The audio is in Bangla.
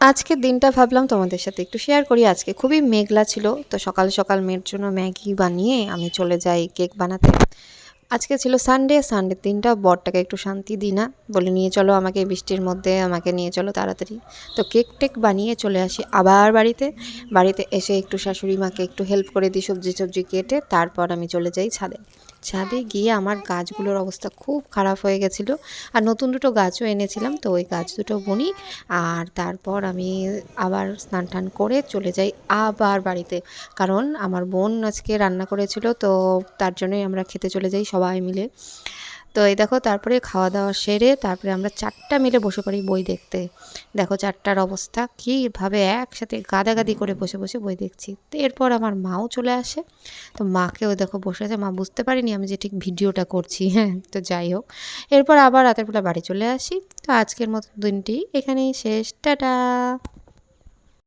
আজকের দিনটা ভাবলাম তোমাদের সাথে একটু শেয়ার করি। আজকে খুবই মেঘলা ছিল, তো সকাল সকাল মেয়ের জন্য ম্যাগি বানিয়ে আমি চলে যাই কেক বানাতে। আজকে ছিল সানডে, সানডের দিনটা বরটাকে একটু শান্তি দিই না, বলে নিয়ে চলো আমাকে, বৃষ্টির মধ্যে আমাকে নিয়ে চলো তাড়াতাড়ি। তো কেক টেক বানিয়ে চলে আসি আবার বাড়িতে। বাড়িতে এসে একটু শাশুড়ি মাকে একটু হেল্প করে দিই সবজি সবজি কেটে, তারপর আমি চলে যাই ছাদে। ছাদে গিয়ে আমার গাছগুলোর অবস্থা খুব খারাপ হয়ে গেছিলো। আর নতুন দুটো গাছও এনেছিলাম, তো ওই গাছ দুটো বুনি। আর তারপর আমি আবার স্নান টান করে চলে যাই আবার বাড়িতে, কারণ আমার বোন আজকে রান্না করেছিল, তো তার জন্যই আমরা খেতে চলে যাই সবাই মিলে। তো এই দেখো, তারপরে খাওয়া দাওয়া সেরে তারপরে আমরা চারটা মিলে বসে পড়ি বই দেখতে। দেখো চারটার অবস্থা, কীভাবে একসাথে গাদাগাদি করে বসে বসে বই দেখছি। তো এরপর আমার মাও চলে আসে, তো মাকেও দেখো বসে আছে, মা বুঝতে পারিনি আমি যে ঠিক ভিডিওটা করছি। হ্যাঁ, তো যাই হোক, এরপর আবার রাতের বেলা বাড়ি চলে আসি। তো আজকের মতো দিনটি এখানেই শেষ, টাটা।